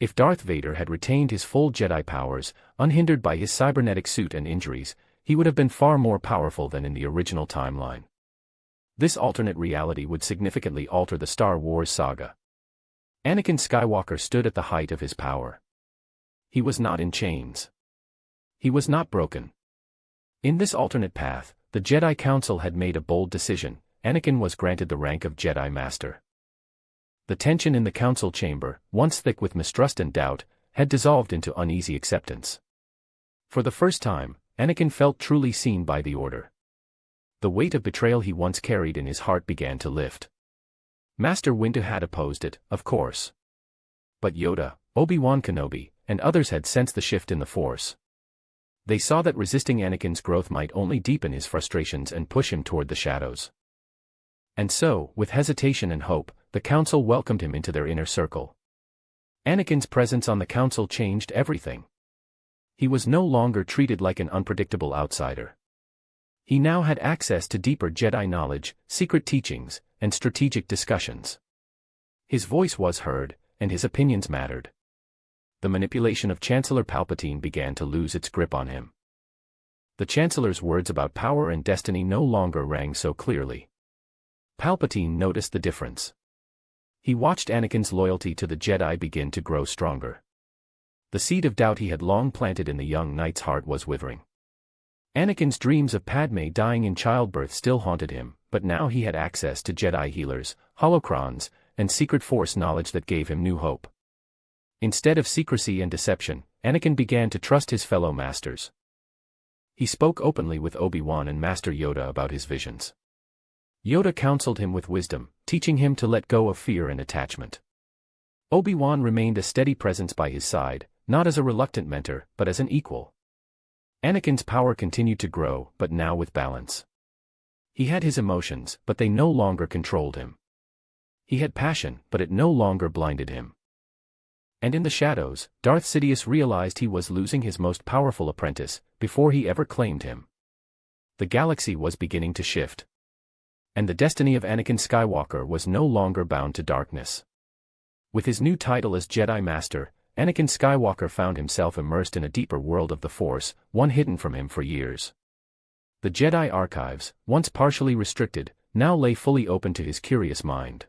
If Darth Vader had retained his full Jedi powers, unhindered by his cybernetic suit and injuries, he would have been far more powerful than in the original timeline. This alternate reality would significantly alter the Star Wars saga. Anakin Skywalker stood at the height of his power. He was not in chains. He was not broken. In this alternate path, the Jedi Council had made a bold decision. Anakin was granted the rank of Jedi Master. The tension in the council chamber, once thick with mistrust and doubt, had dissolved into uneasy acceptance. For the first time, Anakin felt truly seen by the Order. The weight of betrayal he once carried in his heart began to lift. Master Windu had opposed it, of course. But Yoda, Obi-Wan Kenobi, and others had sensed the shift in the Force. They saw that resisting Anakin's growth might only deepen his frustrations and push him toward the shadows. And so, with hesitation and hope, the Council welcomed him into their inner circle. Anakin's presence on the Council changed everything. He was no longer treated like an unpredictable outsider. He now had access to deeper Jedi knowledge, secret teachings, and strategic discussions. His voice was heard, and his opinions mattered. The manipulation of Chancellor Palpatine began to lose its grip on him. The Chancellor's words about power and destiny no longer rang so clearly. Palpatine noticed the difference. He watched Anakin's loyalty to the Jedi begin to grow stronger. The seed of doubt he had long planted in the young knight's heart was withering. Anakin's dreams of Padme dying in childbirth still haunted him, but now he had access to Jedi healers, holocrons, and secret Force knowledge that gave him new hope. Instead of secrecy and deception, Anakin began to trust his fellow masters. He spoke openly with Obi-Wan and Master Yoda about his visions. Yoda counseled him with wisdom, teaching him to let go of fear and attachment. Obi-Wan remained a steady presence by his side, not as a reluctant mentor, but as an equal. Anakin's power continued to grow, but now with balance. He had his emotions, but they no longer controlled him. He had passion, but it no longer blinded him. And in the shadows, Darth Sidious realized he was losing his most powerful apprentice, before he ever claimed him. The galaxy was beginning to shift. And the destiny of Anakin Skywalker was no longer bound to darkness. With his new title as Jedi Master, Anakin Skywalker found himself immersed in a deeper world of the Force, one hidden from him for years. The Jedi archives, once partially restricted, now lay fully open to his curious mind.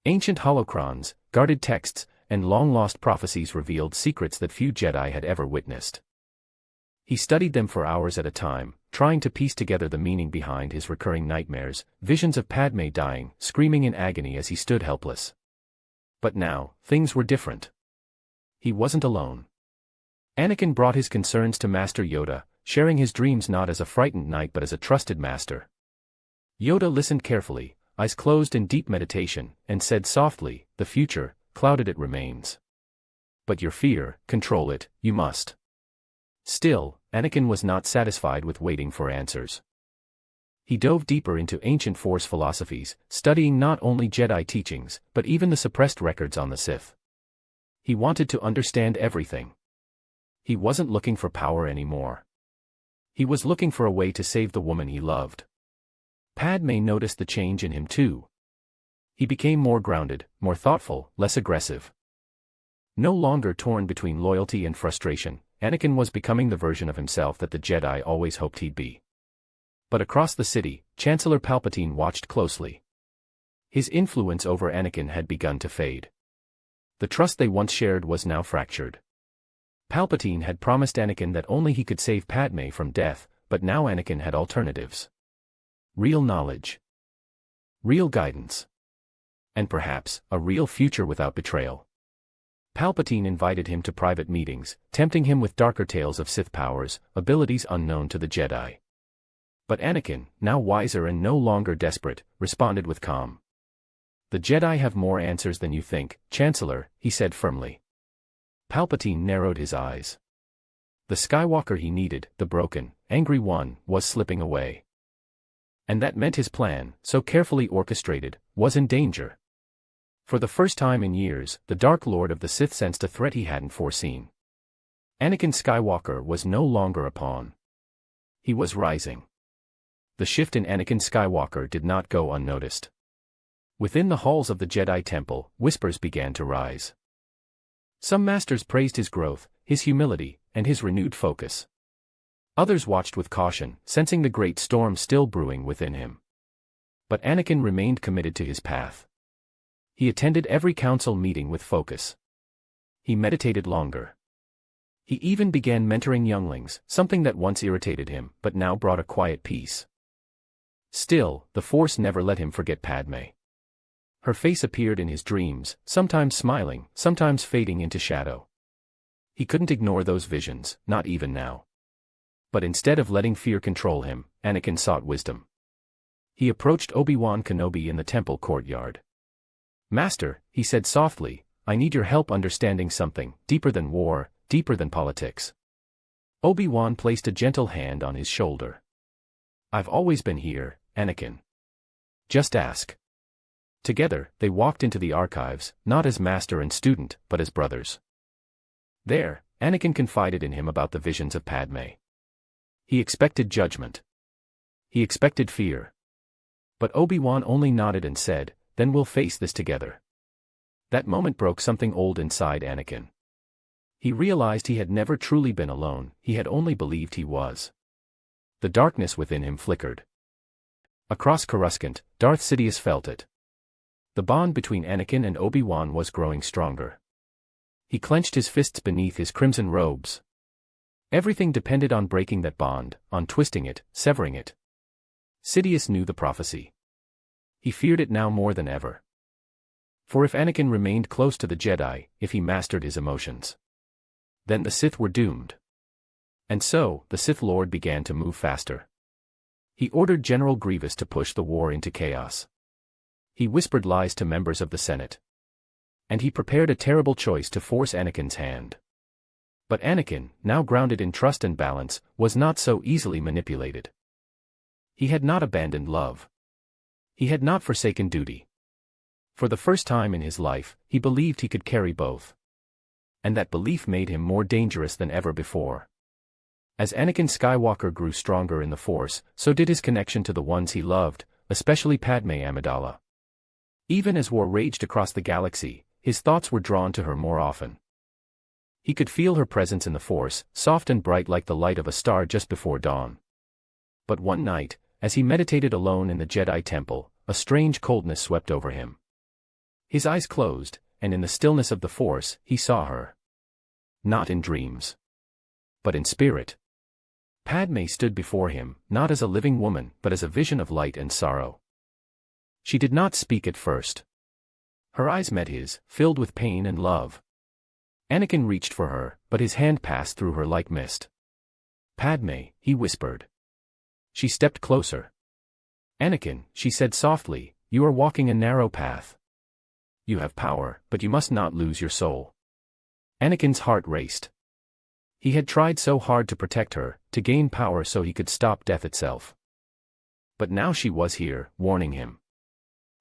Ancient holocrons, guarded texts, and long-lost prophecies revealed secrets that few Jedi had ever witnessed. He studied them for hours at a time, trying to piece together the meaning behind his recurring nightmares, visions of Padme dying, screaming in agony as he stood helpless. But now, things were different. He wasn't alone. Anakin brought his concerns to Master Yoda, sharing his dreams not as a frightened knight but as a trusted master. Yoda listened carefully, eyes closed in deep meditation, and said softly, "The future, clouded it remains. But your fear, control it, you must." Still, Anakin was not satisfied with waiting for answers. He dove deeper into ancient Force philosophies, studying not only Jedi teachings, but even the suppressed records on the Sith. He wanted to understand everything. He wasn't looking for power anymore. He was looking for a way to save the woman he loved. Padme noticed the change in him too. He became more grounded, more thoughtful, less aggressive. No longer torn between loyalty and frustration, Anakin was becoming the version of himself that the Jedi always hoped he'd be. But across the city, Chancellor Palpatine watched closely. His influence over Anakin had begun to fade. The trust they once shared was now fractured. Palpatine had promised Anakin that only he could save Padme from death, but now Anakin had alternatives. Real knowledge. Real guidance. And perhaps, a real future without betrayal. Palpatine invited him to private meetings, tempting him with darker tales of Sith powers, abilities unknown to the Jedi. But Anakin, now wiser and no longer desperate, responded with calm. "The Jedi have more answers than you think, Chancellor," he said firmly. Palpatine narrowed his eyes. The Skywalker he needed, the broken, angry one, was slipping away. And that meant his plan, so carefully orchestrated, was in danger. For the first time in years, the Dark Lord of the Sith sensed a threat he hadn't foreseen. Anakin Skywalker was no longer a pawn. He was rising. The shift in Anakin Skywalker did not go unnoticed. Within the halls of the Jedi Temple, whispers began to rise. Some masters praised his growth, his humility, and his renewed focus. Others watched with caution, sensing the great storm still brewing within him. But Anakin remained committed to his path. He attended every council meeting with focus. He meditated longer. He even began mentoring younglings, something that once irritated him, but now brought a quiet peace. Still, the Force never let him forget Padme. Her face appeared in his dreams, sometimes smiling, sometimes fading into shadow. He couldn't ignore those visions, not even now. But instead of letting fear control him, Anakin sought wisdom. He approached Obi-Wan Kenobi in the temple courtyard. "Master," he said softly, "I need your help understanding something, deeper than war, deeper than politics." Obi-Wan placed a gentle hand on his shoulder. "I've always been here, Anakin. Just ask." Together, they walked into the archives, not as master and student, but as brothers. There, Anakin confided in him about the visions of Padme. He expected judgment. He expected fear. But Obi-Wan only nodded and said, "Then we'll face this together." That moment broke something old inside Anakin. He realized he had never truly been alone, he had only believed he was. The darkness within him flickered. Across Coruscant, Darth Sidious felt it. The bond between Anakin and Obi-Wan was growing stronger. He clenched his fists beneath his crimson robes. Everything depended on breaking that bond, on twisting it, severing it. Sidious knew the prophecy. He feared it now more than ever. For if Anakin remained close to the Jedi, if he mastered his emotions, then the Sith were doomed. And so, the Sith Lord began to move faster. He ordered General Grievous to push the war into chaos. He whispered lies to members of the Senate. And he prepared a terrible choice to force Anakin's hand. But Anakin, now grounded in trust and balance, was not so easily manipulated. He had not abandoned love. He had not forsaken duty. For the first time in his life, he believed he could carry both. And that belief made him more dangerous than ever before. As Anakin Skywalker grew stronger in the Force, so did his connection to the ones he loved, especially Padme Amidala. Even as war raged across the galaxy, his thoughts were drawn to her more often. He could feel her presence in the Force, soft and bright like the light of a star just before dawn. But one night, as he meditated alone in the Jedi Temple, a strange coldness swept over him. His eyes closed, and in the stillness of the Force, he saw her. Not in dreams, but in spirit. Padme stood before him, not as a living woman, but as a vision of light and sorrow. She did not speak at first. Her eyes met his, filled with pain and love. Anakin reached for her, but his hand passed through her like mist. "Padme," he whispered. She stepped closer. "Anakin," she said softly, "you are walking a narrow path. You have power, but you must not lose your soul." Anakin's heart raced. He had tried so hard to protect her, to gain power so he could stop death itself. But now she was here, warning him.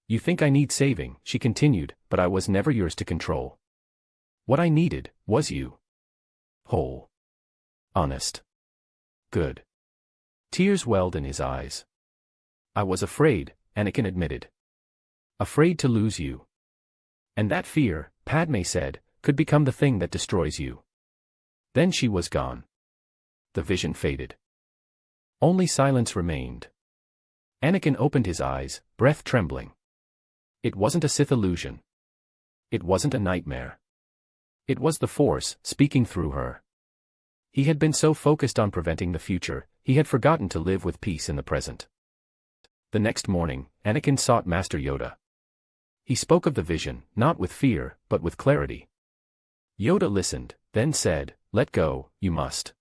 "You think I need saving," she continued, "but I was never yours to control. What I needed, was you. Whole. Honest. Good." Tears welled in his eyes. "I was afraid," Anakin admitted. "Afraid to lose you. And that fear," Padme said, "could become the thing that destroys you." Then she was gone. The vision faded. Only silence remained. Anakin opened his eyes, breath trembling. It wasn't a Sith illusion. It wasn't a nightmare. It was the Force, speaking through her. He had been so focused on preventing the future, he had forgotten to live with peace in the present. The next morning, Anakin sought Master Yoda. He spoke of the vision, not with fear, but with clarity. Yoda listened, then said, "Let go, you must.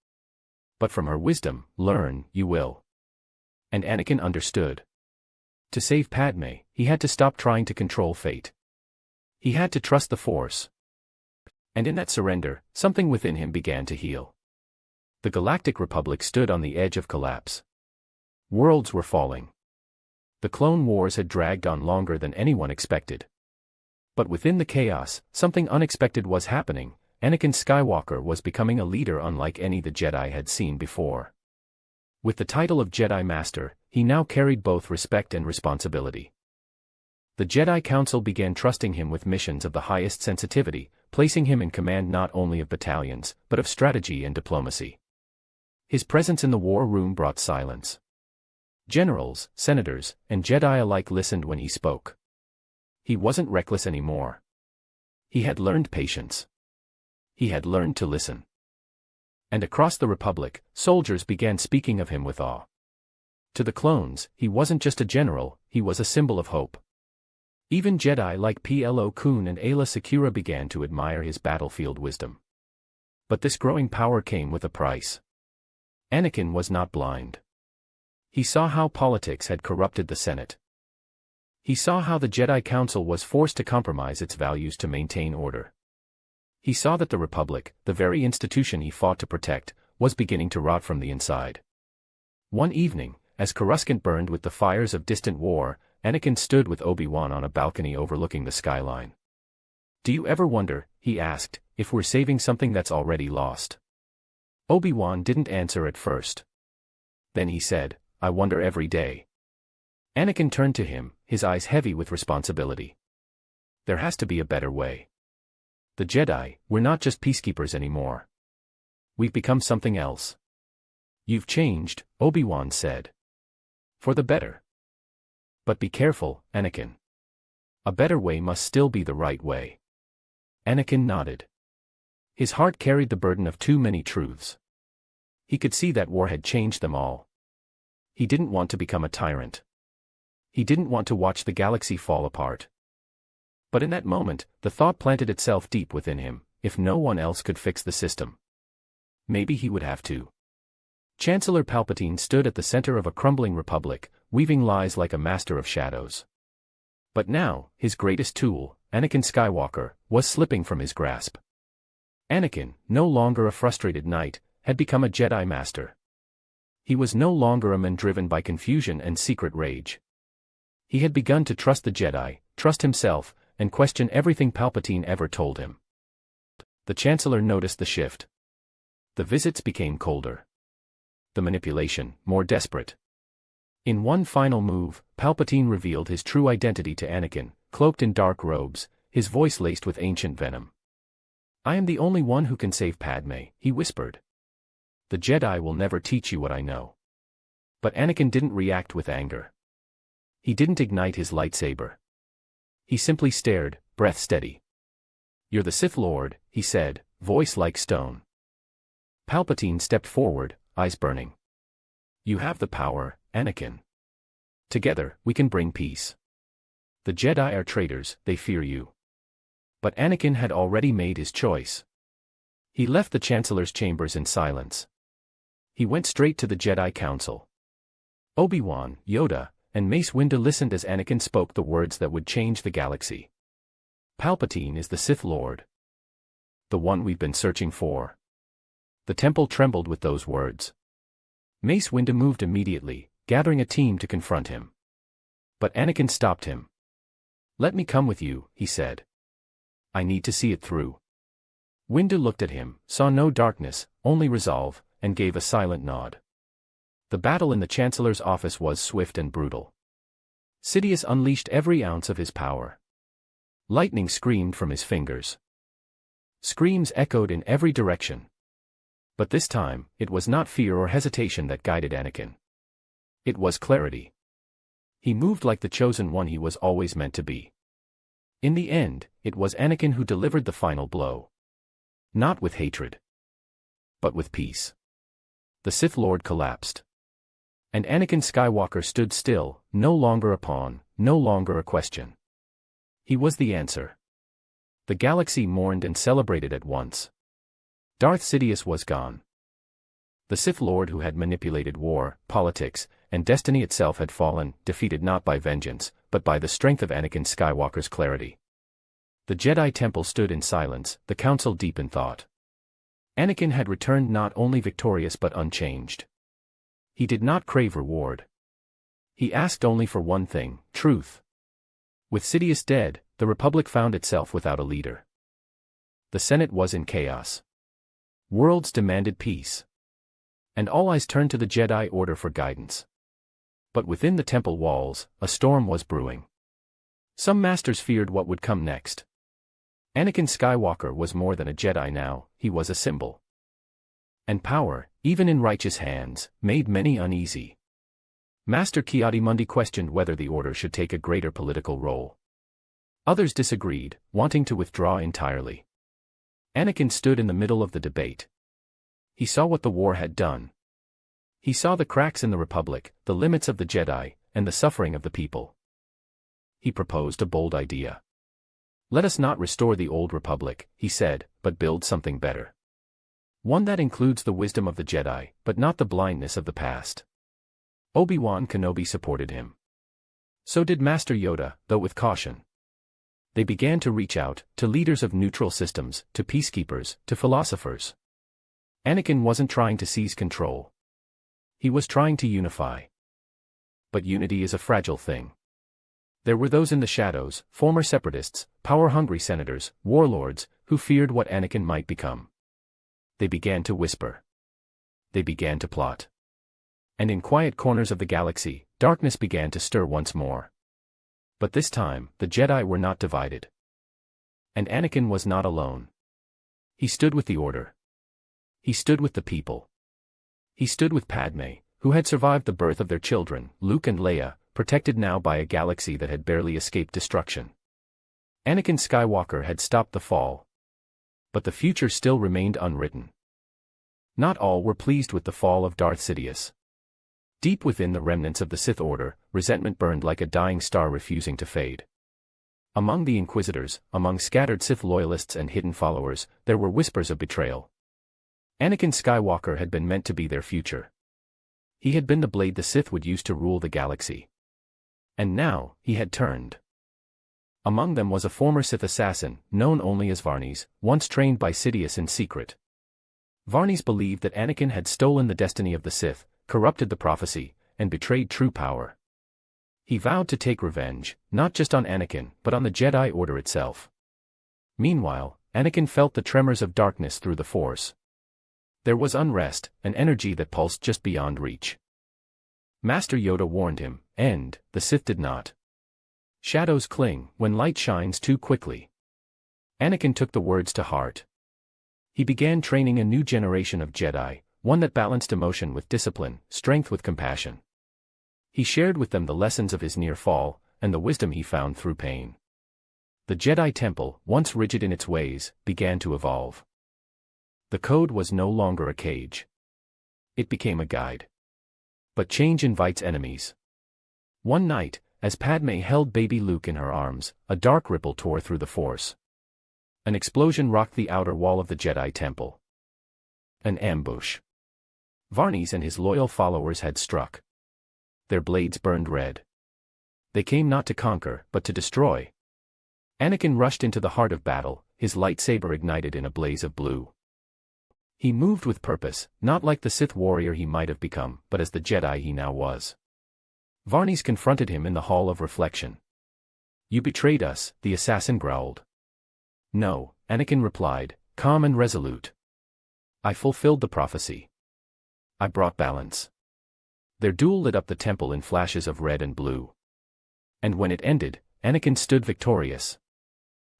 But from her wisdom, learn, you will." And Anakin understood. To save Padme, he had to stop trying to control fate. He had to trust the Force. And in that surrender, something within him began to heal. The Galactic Republic stood on the edge of collapse. Worlds were falling. The Clone Wars had dragged on longer than anyone expected. But within the chaos, something unexpected was happening. Anakin Skywalker was becoming a leader unlike any the Jedi had seen before. With the title of Jedi Master, he now carried both respect and responsibility. The Jedi Council began trusting him with missions of the highest sensitivity, placing him in command not only of battalions, but of strategy and diplomacy. His presence in the war room brought silence. Generals, senators, and Jedi alike listened when he spoke. He wasn't reckless anymore. He had learned patience. He had learned to listen. And across the Republic, soldiers began speaking of him with awe. To the clones, he wasn't just a general, he was a symbol of hope. Even Jedi like Plo Koon and Aayla Secura began to admire his battlefield wisdom. But this growing power came with a price. Anakin was not blind. He saw how politics had corrupted the Senate. He saw how the Jedi Council was forced to compromise its values to maintain order. He saw that the Republic, the very institution he fought to protect, was beginning to rot from the inside. One evening, as Coruscant burned with the fires of distant war, Anakin stood with Obi-Wan on a balcony overlooking the skyline. "Do you ever wonder," he asked, "if we're saving something that's already lost?" Obi-Wan didn't answer at first. Then he said, "I wonder every day." Anakin turned to him, his eyes heavy with responsibility. "There has to be a better way. The Jedi, we're not just peacekeepers anymore. We've become something else." "You've changed," Obi-Wan said. "For the better. But be careful, Anakin. A better way must still be the right way." Anakin nodded. His heart carried the burden of too many truths. He could see that war had changed them all. He didn't want to become a tyrant. He didn't want to watch the galaxy fall apart. But in that moment, the thought planted itself deep within him: if no one else could fix the system, maybe he would have to. Chancellor Palpatine stood at the center of a crumbling republic, weaving lies like a master of shadows. But now, his greatest tool, Anakin Skywalker, was slipping from his grasp. Anakin, no longer a frustrated knight, had become a Jedi master. He was no longer a man driven by confusion and secret rage. He had begun to trust the Jedi, trust himself, and question everything Palpatine ever told him. The Chancellor noticed the shift. The visits became colder. The manipulation, more desperate. In one final move, Palpatine revealed his true identity to Anakin, cloaked in dark robes, his voice laced with ancient venom. "I am the only one who can save Padme," he whispered. "The Jedi will never teach you what I know." But Anakin didn't react with anger. He didn't ignite his lightsaber. He simply stared, breath steady. "You're the Sith Lord," he said, voice like stone. Palpatine stepped forward, eyes burning. "You have the power, Anakin. Together, we can bring peace. The Jedi are traitors, they fear you." But Anakin had already made his choice. He left the Chancellor's chambers in silence. He went straight to the Jedi Council. Obi-Wan, Yoda, and Mace Windu listened as Anakin spoke the words that would change the galaxy. "Palpatine is the Sith Lord. The one we've been searching for." The temple trembled with those words. Mace Windu moved immediately, gathering a team to confront him. But Anakin stopped him. "Let me come with you," he said. "I need to see it through." Windu looked at him, saw no darkness, only resolve, and gave a silent nod. The battle in the Chancellor's office was swift and brutal. Sidious unleashed every ounce of his power. Lightning screamed from his fingers. Screams echoed in every direction. But this time, it was not fear or hesitation that guided Anakin. It was clarity. He moved like the chosen one he was always meant to be. In the end, it was Anakin who delivered the final blow. Not with hatred, but with peace. The Sith Lord collapsed. And Anakin Skywalker stood still, no longer a pawn, no longer a question. He was the answer. The galaxy mourned and celebrated at once. Darth Sidious was gone. The Sith Lord who had manipulated war, politics, and destiny itself had fallen, defeated not by vengeance, but by the strength of Anakin Skywalker's clarity. The Jedi Temple stood in silence, the Council deep in thought. Anakin had returned not only victorious but unchanged. He did not crave reward. He asked only for one thing: truth. With Sidious dead, the Republic found itself without a leader. The Senate was in chaos. Worlds demanded peace. And all eyes turned to the Jedi Order for guidance. But within the temple walls, a storm was brewing. Some masters feared what would come next. Anakin Skywalker was more than a Jedi now, he was a symbol. And power, even in righteous hands, made many uneasy. Master Ki-Adi-Mundi questioned whether the Order should take a greater political role. Others disagreed, wanting to withdraw entirely. Anakin stood in the middle of the debate. He saw what the war had done. He saw the cracks in the Republic, the limits of the Jedi, and the suffering of the people. He proposed a bold idea. "Let us not restore the old Republic," he said, "but build something better. One that includes the wisdom of the Jedi, but not the blindness of the past." Obi-Wan Kenobi supported him. So did Master Yoda, though with caution. They began to reach out, to leaders of neutral systems, to peacekeepers, to philosophers. Anakin wasn't trying to seize control. He was trying to unify. But unity is a fragile thing. There were those in the shadows, former separatists, power-hungry senators, warlords, who feared what Anakin might become. They began to whisper. They began to plot. And in quiet corners of the galaxy, darkness began to stir once more. But this time, the Jedi were not divided. And Anakin was not alone. He stood with the Order. He stood with the people. He stood with Padme, who had survived the birth of their children, Luke and Leia, protected now by a galaxy that had barely escaped destruction. Anakin Skywalker had stopped the fall. But the future still remained unwritten. Not all were pleased with the fall of Darth Sidious. Deep within the remnants of the Sith Order, resentment burned like a dying star refusing to fade. Among the Inquisitors, among scattered Sith loyalists and hidden followers, there were whispers of betrayal. Anakin Skywalker had been meant to be their future. He had been the blade the Sith would use to rule the galaxy. And now, he had turned. Among them was a former Sith assassin, known only as Varnies, once trained by Sidious in secret. Varnies believed that Anakin had stolen the destiny of the Sith, corrupted the prophecy, and betrayed true power. He vowed to take revenge, not just on Anakin, but on the Jedi Order itself. Meanwhile, Anakin felt the tremors of darkness through the Force. There was unrest, an energy that pulsed just beyond reach. Master Yoda warned him, and the Sith did not. Shadows cling when light shines too quickly. Anakin took the words to heart. He began training a new generation of Jedi, one that balanced emotion with discipline, strength with compassion. He shared with them the lessons of his near fall, and the wisdom he found through pain. The Jedi Temple, once rigid in its ways, began to evolve. The code was no longer a cage. It became a guide. But change invites enemies. One night, as Padme held baby Luke in her arms, a dark ripple tore through the Force. An explosion rocked the outer wall of the Jedi Temple. An ambush. Varnies and his loyal followers had struck. Their blades burned red. They came not to conquer, but to destroy. Anakin rushed into the heart of battle, his lightsaber ignited in a blaze of blue. He moved with purpose, not like the Sith warrior he might have become, but as the Jedi he now was. Varnies confronted him in the Hall of Reflection. "You betrayed us," the assassin growled. "No," Anakin replied, calm and resolute. "I fulfilled the prophecy. I brought balance." Their duel lit up the temple in flashes of red and blue. And when it ended, Anakin stood victorious.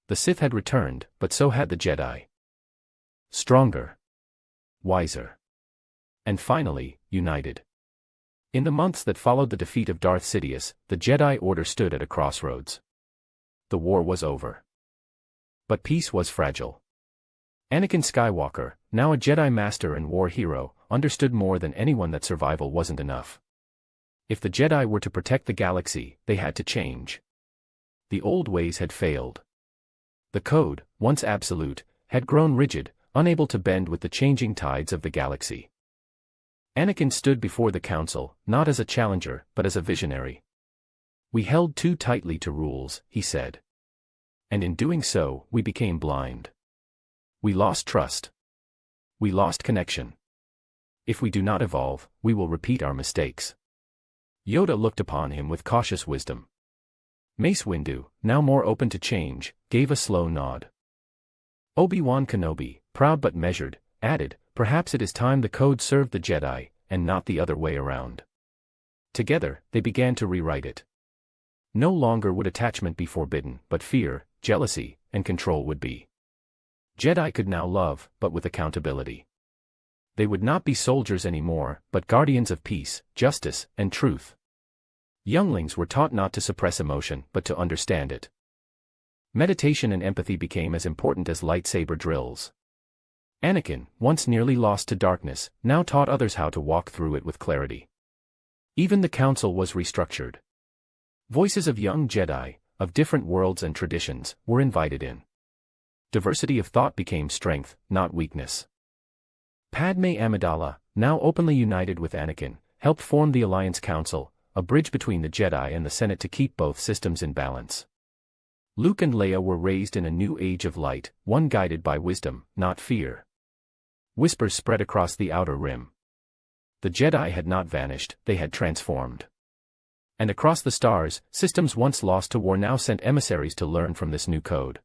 The Sith had returned, but so had the Jedi. Stronger. Wiser. And finally, united. In the months that followed the defeat of Darth Sidious, the Jedi Order stood at a crossroads. The war was over. But peace was fragile. Anakin Skywalker, now a Jedi Master and war hero, understood more than anyone that survival wasn't enough. If the Jedi were to protect the galaxy, they had to change. The old ways had failed. The code, once absolute, had grown rigid, unable to bend with the changing tides of the galaxy. Anakin stood before the council, not as a challenger, but as a visionary. "We held too tightly to rules," he said. "And in doing so, we became blind. We lost trust. We lost connection. If we do not evolve, we will repeat our mistakes." Yoda looked upon him with cautious wisdom. Mace Windu, now more open to change, gave a slow nod. Obi-Wan Kenobi, proud but measured, added, "Perhaps it is time the code served the Jedi, and not the other way around." Together, they began to rewrite it. No longer would attachment be forbidden, but fear, jealousy, and control would be. Jedi could now love, but with accountability. They would not be soldiers anymore, but guardians of peace, justice, and truth. Younglings were taught not to suppress emotion, but to understand it. Meditation and empathy became as important as lightsaber drills. Anakin, once nearly lost to darkness, now taught others how to walk through it with clarity. Even the council was restructured. Voices of young Jedi, of different worlds and traditions, were invited in. Diversity of thought became strength, not weakness. Padme Amidala, now openly united with Anakin, helped form the Alliance Council, a bridge between the Jedi and the Senate to keep both systems in balance. Luke and Leia were raised in a new age of light, one guided by wisdom, not fear. Whispers spread across the Outer Rim. The Jedi had not vanished, they had transformed. And across the stars, systems once lost to war now sent emissaries to learn from this new code.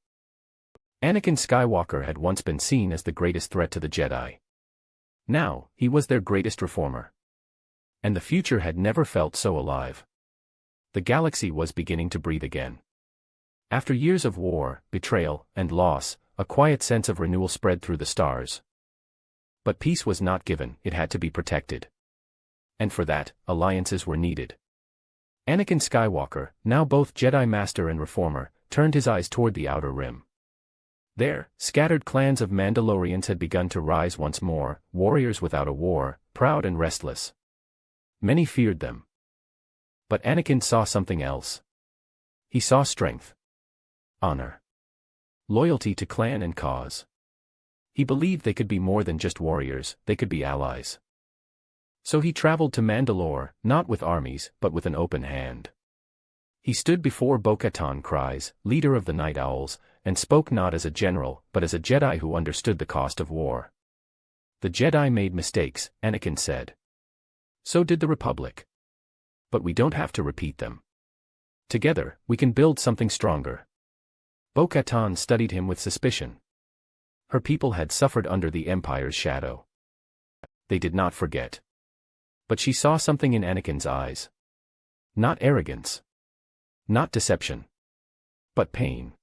Anakin Skywalker had once been seen as the greatest threat to the Jedi. Now, he was their greatest reformer. And the future had never felt so alive. The galaxy was beginning to breathe again. After years of war, betrayal, and loss, a quiet sense of renewal spread through the stars. But peace was not given, it had to be protected. And for that, alliances were needed. Anakin Skywalker, now both Jedi Master and Reformer, turned his eyes toward the Outer Rim. There, scattered clans of Mandalorians had begun to rise once more, warriors without a war, proud and restless. Many feared them. But Anakin saw something else. He saw strength. Honor. Loyalty to clan and cause. He believed they could be more than just warriors, they could be allies. So he traveled to Mandalore, not with armies, but with an open hand. He stood before Bo-Katan Kryze, leader of the Night Owls, and spoke not as a general, but as a Jedi who understood the cost of war. The Jedi made mistakes, Anakin said. So did the Republic. But we don't have to repeat them. Together, we can build something stronger. Bo-Katan studied him with suspicion. Her people had suffered under the Empire's shadow. They did not forget. But she saw something in Anakin's eyes. Not arrogance. Not deception. But pain.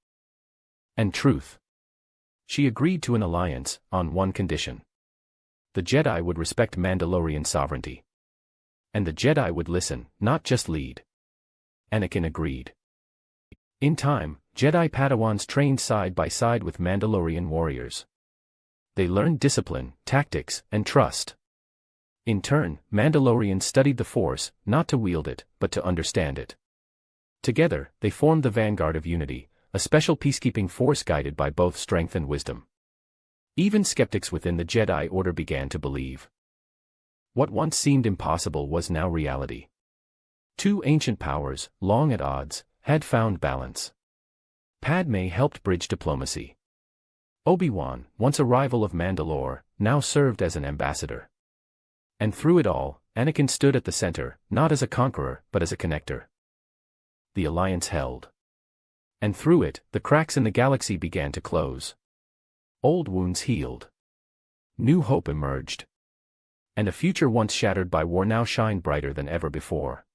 And truth. She agreed to an alliance, on one condition. The Jedi would respect Mandalorian sovereignty. And the Jedi would listen, not just lead. Anakin agreed. In time, Jedi Padawans trained side by side with Mandalorian warriors. They learned discipline, tactics, and trust. In turn, Mandalorians studied the Force, not to wield it, but to understand it. Together, they formed the Vanguard of Unity, a special peacekeeping force guided by both strength and wisdom. Even skeptics within the Jedi Order began to believe. What once seemed impossible was now reality. Two ancient powers, long at odds, had found balance. Padme helped bridge diplomacy. Obi-Wan, once a rival of Mandalore, now served as an ambassador. And through it all, Anakin stood at the center, not as a conqueror, but as a connector. The alliance held. And through it, the cracks in the galaxy began to close. Old wounds healed. New hope emerged. And a future once shattered by war now shined brighter than ever before.